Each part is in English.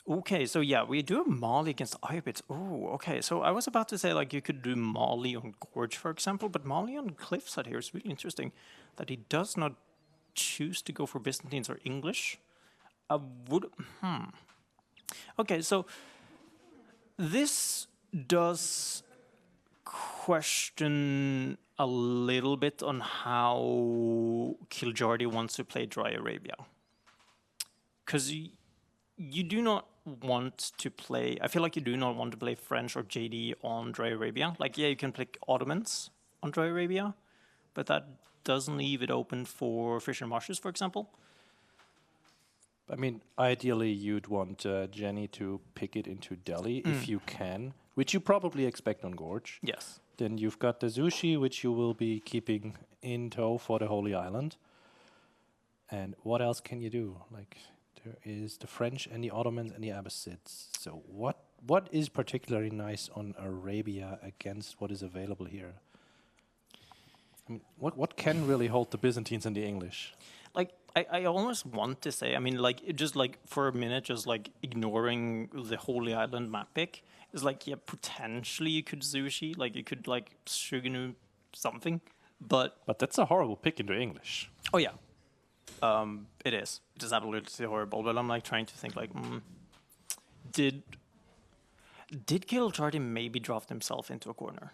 Okay, so yeah, we do a Mali against Ayyubids. Oh, okay. So I was about to say like you could do Mali on Gorge, for example, but Mali on Cliffside here is really interesting that he does not choose to go for Byzantines or English. I would. Okay, so this does question a little bit on how Kiljardi wants to play Dry Arabia. Because you do not want to play, I feel like you do not want to play French or JD on Dry Arabia. Like, yeah, you can play Ottomans on Dry Arabia, but that doesn't leave it open for Fisher Marshes, for example. I mean, ideally, you'd want Jenny to pick it into Delhi if you can, which you probably expect on Gorge. Yes. Then you've got the Zushi, which you will be keeping in tow for the Holy Island. And what else can you do? Like, there is the French and the Ottomans and the Abbasids. So what is particularly nice on Arabia against what is available here? I mean, what can really hold the Byzantines and the English? Like, I almost want to say, I mean, like, just like for a minute, just like ignoring the Holy Island map pick is like, yeah, potentially you could Zushi, like you could like Shuganu something, but that's a horrible pick into English. Oh yeah, it is. It is absolutely horrible. But I'm like trying to think like, did Kiljardi maybe draft himself into a corner?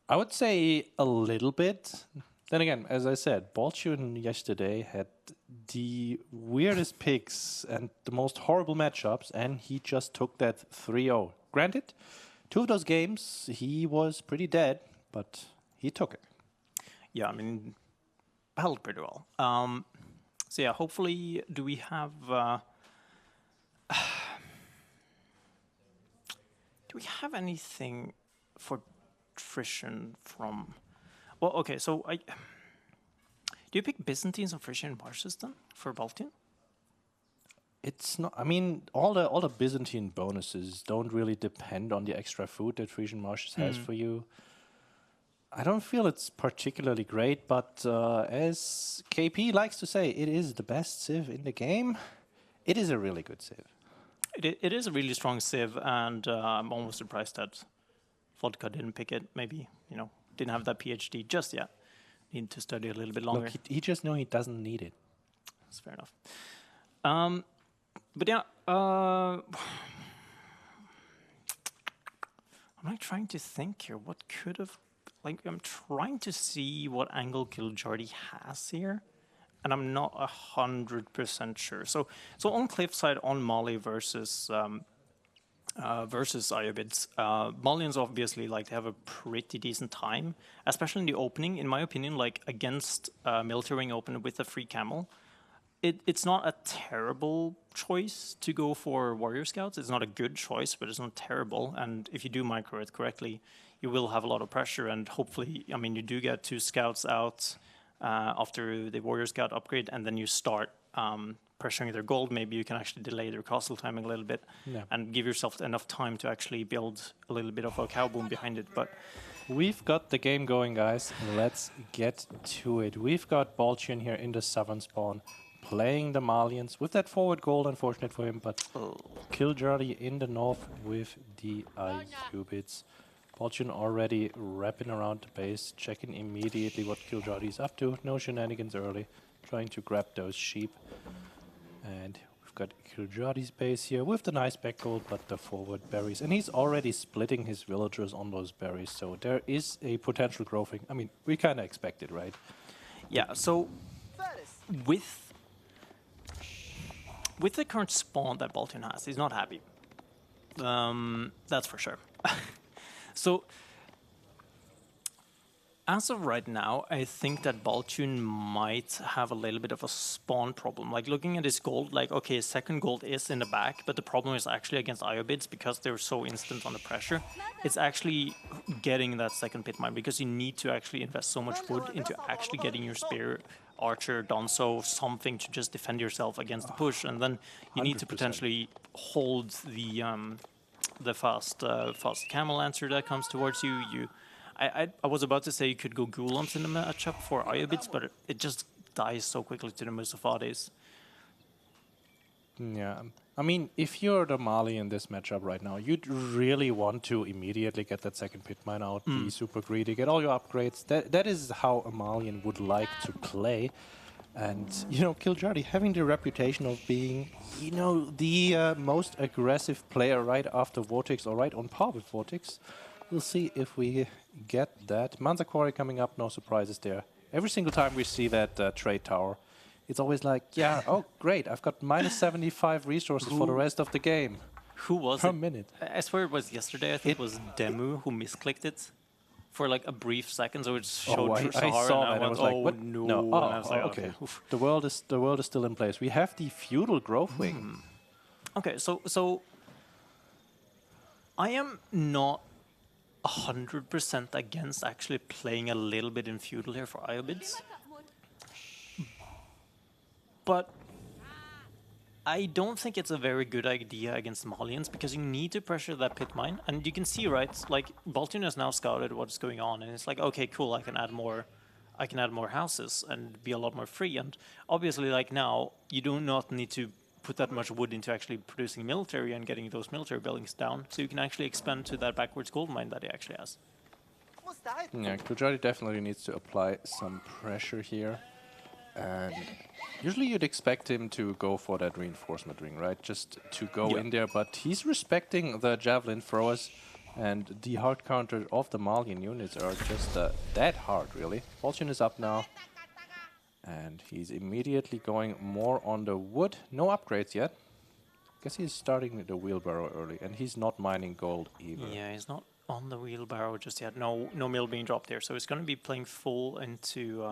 I would say a little bit. Then again, as I said, Baltune yesterday had the weirdest picks and the most horrible matchups, and he just took that 3-0. Granted, 2 of those games, he was pretty dead, but he took it. Yeah, I mean, held pretty well. So yeah, hopefully, do we have anything for Frisian from? Well, okay, so do you pick Byzantines or Frisian marshes then for Baltune? It's not. I mean, all the Byzantine bonuses don't really depend on the extra food that Frisian Marshes has for you. I don't feel it's particularly great, but as KP likes to say, it is the best civ in the game. It is a really good civ. It is a really strong civ, and I'm almost surprised that Vodka didn't pick it. Maybe, didn't have that PhD just yet. Need to study a little bit longer. Look, he just knows he doesn't need it. That's fair enough. But yeah, I'm like trying to think here. What could have, like, I'm trying to see what angle Kiljardi has here, and I'm not 100% sure. So on Cliffside, on Mali versus Ayyubids, Malians obviously like to have a pretty decent time, especially in the opening. In my opinion, like against Military Ring opener with a free camel. It's not a terrible choice to go for Warrior Scouts. It's not a good choice, but it's not terrible. And if you do micro it correctly, you will have a lot of pressure. And hopefully, I mean, you do get 2 scouts out after the Warrior Scout upgrade, and then you start pressuring their gold. Maybe you can actually delay their castle timing a little bit and give yourself enough time to actually build a little bit of a cow boom behind it. But we've got the game going, guys. Let's get to it. We've got Baltune here in the southern spawn, playing the Malians with that forward gold, unfortunate for him, but Kiljardi in the north with the Ayyubids. Baltune already wrapping around the base, checking immediately what Kiljardi is up to. No shenanigans early, trying to grab those sheep. And we've got Kiljardi's base here with the nice back gold, but the forward berries. And he's already splitting his villagers on those berries, so there is a potential growthing. I mean, we kind of expect it, right? Yeah, so with the current spawn that Baltune has, he's not happy. That's for sure. So, as of right now, I think that Baltune might have a little bit of a spawn problem. Like, looking at his gold, like, okay, his second gold is in the back, but the problem is actually against Ayyubids because they're so instant on the pressure. It's actually getting that second pit mine because you need to actually invest so much wood into actually getting your spear archer, Donso, something to just defend yourself against the push, and then you need to 100%. potentially hold the fast camel lancer that comes towards you. I was about to say you could go Ghulams in the matchup for Ayyubids, but it just dies so quickly to the Musafadis. Yeah, I mean, if you're the Mali in this matchup right now, you'd really want to immediately get that second pit mine out, be super greedy, get all your upgrades. That is how a Malian would like to play. And, you know, Kiljardi having the reputation of being, you know, the most aggressive player right after Vortex or right on par with Vortex. We'll see if we get that. Manzakori coming up, no surprises there. Every single time we see that trade tower, it's always like, yeah, oh, great, I've got minus 75 resources for the rest of the game. Who was per it? minute. I swear it was yesterday. I think it was Demu who misclicked it for like a brief second, so it showed I Sahara, saw and that. I was oh like, what? no. No. And I was like, Okay. Oof. The world is still in place. We have the feudal growth wing. Okay, so I am not 100% against actually playing a little bit in feudal here for Ayyubids, but I don't think it's a very good idea against Malians because you need to pressure that pit mine, and you can see, right, like Baltune has now scouted what's going on, and it's like, okay, cool, I can add more houses and be a lot more free. And obviously, like now, you do not need to put that much wood into actually producing military and getting those military buildings down, so you can actually expand to that backwards gold mine that he actually has. Yeah, Kiljardi definitely needs to apply some pressure here. And usually you'd expect him to go for that reinforcement ring, right? Just to go in there, but he's respecting the javelin throwers, and the hard counter of the Malian units are just that hard, really. Baltune is up now, and he's immediately going more on the wood. No upgrades yet. Guess he's starting the wheelbarrow early, and he's not mining gold either. Yeah, he's not on the wheelbarrow just yet. No mill being dropped there, so he's going to be playing full into...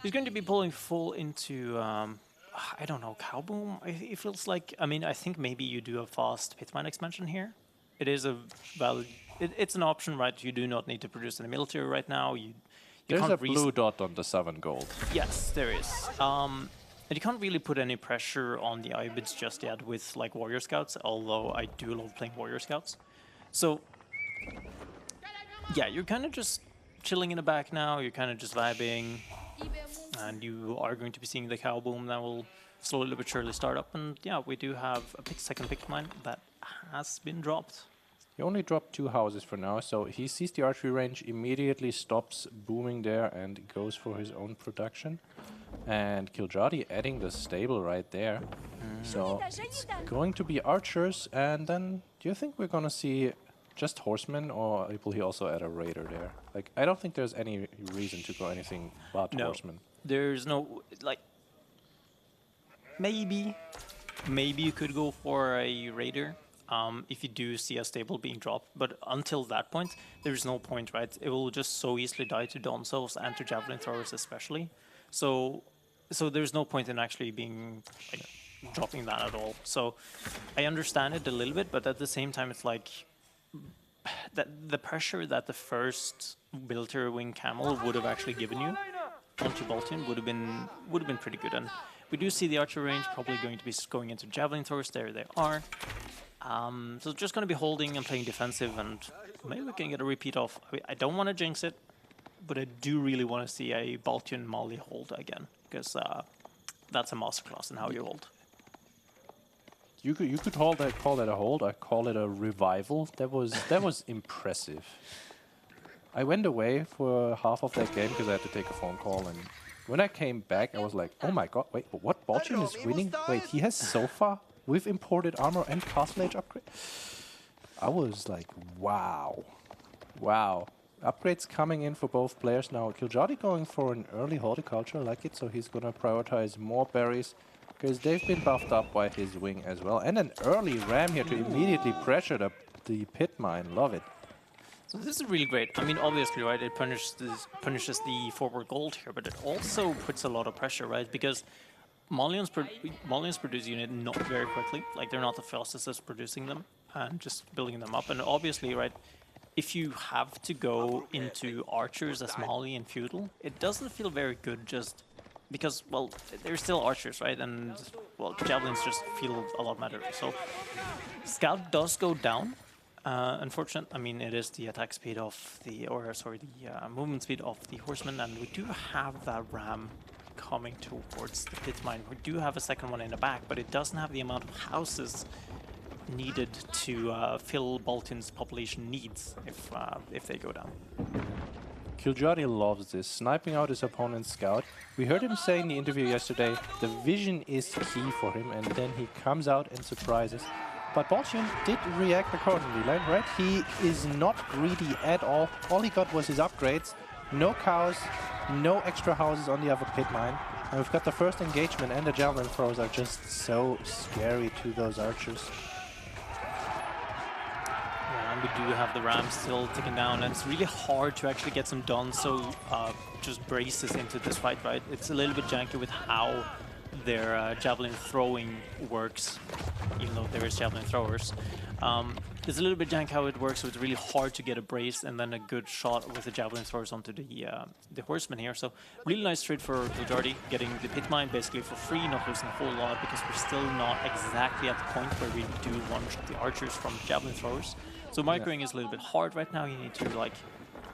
he's going to be pulling full into, I don't know, Cowboom? It feels like, I mean, I think maybe you do a fast Pitmine expansion here. It is a valid, it's an option, right? You do not need to produce any military right now. There's a blue dot on the 7 gold. Yes, there is. And you can't really put any pressure on the Ayyubids just yet with like Warrior Scouts, although I do love playing Warrior Scouts. So, yeah, you're kind of just chilling in the back now, you're kind of just vibing. And you are going to be seeing the cow boom that will slowly but surely start up. And yeah, we do have a second pick mine that has been dropped. He only dropped 2 houses for now, so he sees the archery range, immediately stops booming there and goes for his own production. And Kiljardi adding the stable right there. So it's going to be archers, and then do you think we're gonna see just horsemen, or will he also add a raider there? Like, I don't think there's any reason to go anything but horsemen. There's no, like, maybe you could go for a raider if you do see a stable being dropped, but until that point, there's no point, right? It will just so easily die to Donsos and to javelin throwers especially. So there's no point in actually being, like, dropping that at all. So I understand it a little bit, but at the same time, it's like, the pressure that the first military wing camel would have actually given you onto Baltune would have been pretty good. And we do see the archer range probably going to be going into javelin throwers. There they are. So just going to be holding and playing defensive, and maybe we can get a repeat of. I don't want to jinx it, but I do really want to see a Baltune Mali hold again, because that's a masterclass in how you hold. You could call that a hold. I call it a revival. That was impressive. I went away for half of that game because I had to take a phone call, and when I came back, I was like, oh my god, wait, what? Baltune is winning? Wait, he has Sofa with imported armor and Castle Age upgrade? I was like, wow. Upgrades coming in for both players now. Kiljardi going for an early horticulture, I like it, so he's gonna prioritize more berries, because they've been buffed up by his wing as well. And an early ram here to immediately pressure the pit mine. Love it. So this is really great. I mean, obviously, right, it punishes the forward gold here, but it also puts a lot of pressure, right? Because Malians produce unit not very quickly. Like, they're not the fastest at producing them and just building them up. And obviously, right, if you have to go into archers as Mali and feudal, it doesn't feel very good just because, well, they're still archers, right? And, well, javelins just feel a lot better. So Scout does go down. Unfortunate, I mean, it is the attack speed of the, movement speed of the horseman, and we do have that ram coming towards the pit mine. We do have a second one in the back, but it doesn't have the amount of houses needed to fill Baltune's population needs if they go down. Kiljardi loves this, sniping out his opponent's scout. We heard him say in the interview yesterday, the vision is key for him, and then he comes out and surprises. But Baltune did react accordingly, right? He is not greedy at all. All he got was his upgrades. No cows, no extra houses on the other pit mine. And we've got the first engagement, and the javelin throws are just so scary to those archers. Yeah, and we do have the Rams still ticking down, and it's really hard to actually get some done, so just braces into this fight, right? It's a little bit janky with how their javelin throwing works, even though there is javelin throwers. It's a little bit jank how it works, so it's really hard to get a brace and then a good shot with the javelin throwers onto the horseman here. So really nice trade for Kiljardi, getting the pit mine basically for free, not losing a whole lot, because we're still not exactly at the point where we do one-shot the archers from javelin throwers. So microing is a little bit hard right now. You need to like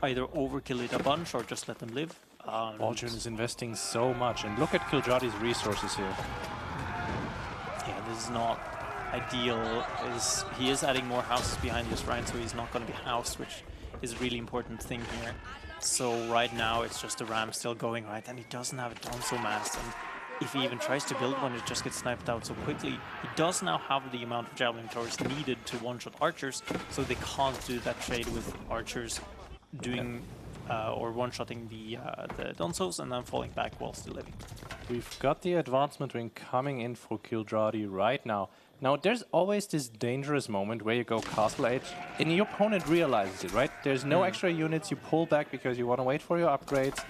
either overkill it a bunch or just let them live. Baltune is investing so much, and look at Kiljardi's resources here. Yeah, this is not ideal. He is adding more houses behind this Ryan, so he's not going to be housed, which is a really important thing here. So right now it's just the Ram still going, right, and he doesn't have a Donso Mast, and if he even tries to build one, it just gets sniped out so quickly. He does now have the amount of javelin throwers needed to one-shot archers, so they can't do that trade with archers doing or one-shotting the Donsos and then falling back while still living. We've got the advancement ring coming in for Kiljardi right now. Now, there's always this dangerous moment where you go Castle Age and your opponent realizes it, right? There's no extra units, you pull back because you want to wait for your upgrades,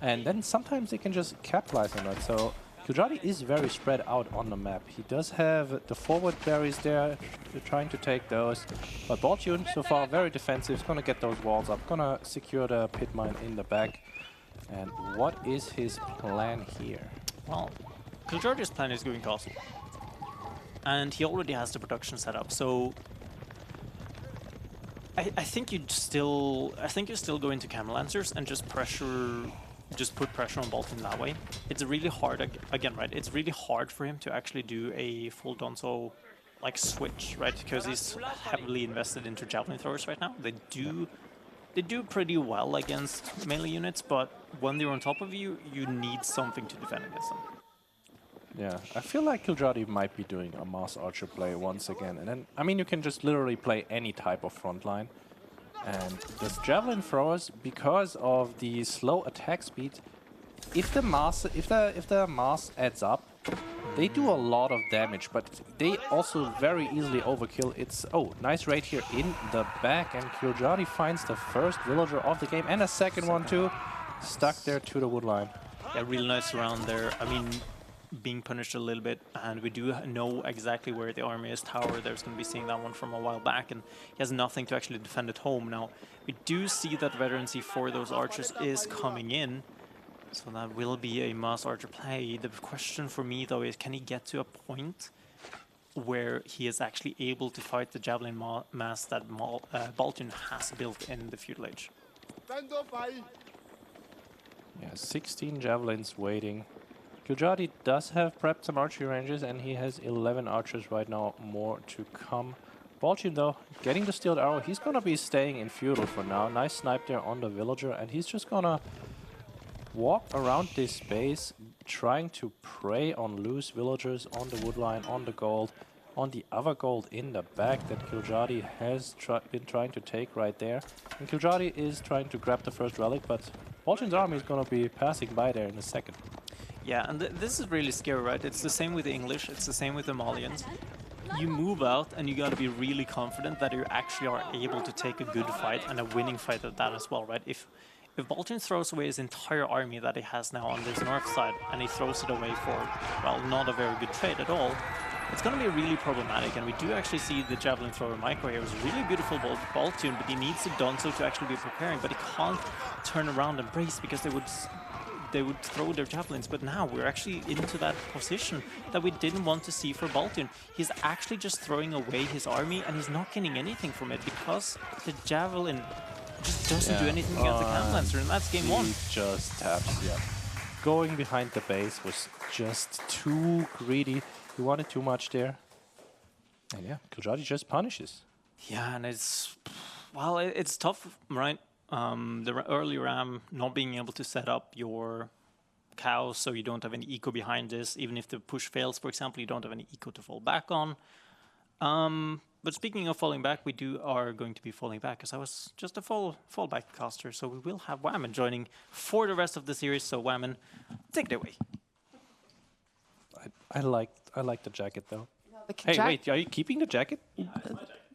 and then sometimes they can just capitalize on that. So Kiljardi is very spread out on the map. He does have the forward berries there, they're trying to take those, but Baltune so far very defensive, is going to get those walls up, going to secure the pit mine in the back. And what is his plan here? Well, Kiljardi's plan is going Castle. And he already has the production set up, so I think you're still going to Camel Lancers and just put pressure on Baltune that way. It's really hard again, right? It's really hard for him to actually do a full Donso like switch, right? Because he's heavily invested into javelin throwers right now. They do pretty well against melee units, but when they're on top of you, you need something to defend against them. Yeah, I feel like Kiljardi might be doing a mass archer play once again. And then, I mean, you can just literally play any type of frontline. And the javelin throwers, because of the slow attack speed, if the mass adds up, they do a lot of damage, but they also very easily overkill. It's nice raid here in the back, and Kiljardi finds the first villager of the game and a second one too, stuck there to the wood line. Yeah, real nice round there. I mean, being punished a little bit, and we do know exactly where the army is. Tower, there's going to be seeing that one from a while back, and he has nothing to actually defend at home. Now, we do see that veterancy for those archers is coming in, so that will be a mass archer play. The question for me, though, is can he get to a point where he is actually able to fight the javelin mass that Baltune has built in the feudal age? Yeah, 16 javelins waiting. Kiljardi does have prepped some archery ranges, and he has 11 archers right now, more to come. Baltune, though, getting the steeled arrow, he's going to be staying in feudal for now. Nice snipe there on the villager, and he's just going to walk around this space, trying to prey on loose villagers on the woodline, on the gold, on the other gold in the back that Kiljardi has been trying to take right there. And Kiljardi is trying to grab the first relic, but Baltune's army is going to be passing by there in a second. Yeah, and this is really scary, right? It's the same with the English, it's the same with the Malians. You move out and you gotta be really confident that you actually are able to take a good fight and a winning fight at that as well, right? If Baltune throws away his entire army that he has now on this north side and he throws it away for, well, not a very good trade at all, it's going to be really problematic. And we do actually see the javelin thrower micro here. It was a really beautiful Baltune, but he needs the Donso to actually be preparing, but he can't turn around and brace because they would throw their javelins. But now we're actually into that position that we didn't want to see for Baltune. He's actually just throwing away his army and he's not getting anything from it because the javelin just doesn't do anything against the Camel Lancer, and that's game one. He just taps, yeah. going behind the base was just too greedy. He wanted too much there. And yeah, Kiljardi just punishes. Yeah, and it's, well, it's tough, right? The early ram not being able to set up your cows so you don't have any eco behind this. Even if the push fails, for example, you don't have any eco to fall back on. But speaking of falling back, we are going to be falling back because I was just a fallback caster. So we will have Whammon joining for the rest of the series. So Whammon, take it away. I like the jacket though. The Hey, wait, are you keeping the jacket?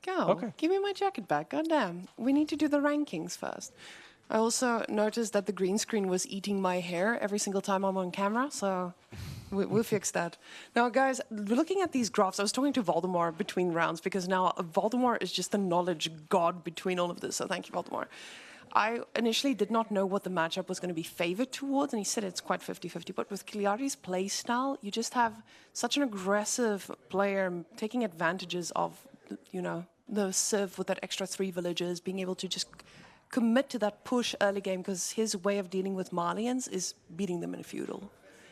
Go. Okay. Give me my jacket back. God damn. We need to do the rankings first. I also noticed that the green screen was eating my hair every single time I'm on camera, so we'll fix that. Now, guys, looking at these graphs, I was talking to Voldemort between rounds because now Voldemort is just the knowledge god between all of this, so thank you, Voldemort. I initially did not know what the matchup was going to be favored towards, and he said it's quite 50-50. But with Kiljardi's play style, you just have such an aggressive player taking advantages of, you know, the Civ with that extra 3 villagers, being able to just commit to that push early game because his way of dealing with Malians is beating them in a feudal.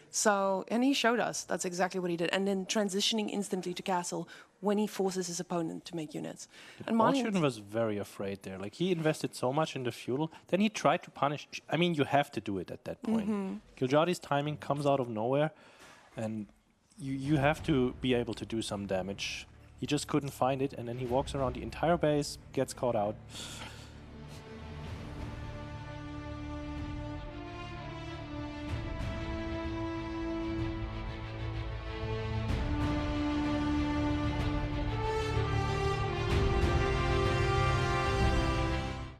So, and he showed us that's exactly what he did. And then transitioning instantly to castle when he forces his opponent to make units. And Baltune was very afraid there. Like, he invested so much in the feudal, then he tried to punish. I mean, you have to do it at that point. Kiljardi's timing comes out of nowhere, and you have to be able to do some damage. He just couldn't find it, and then he walks around the entire base, gets caught out.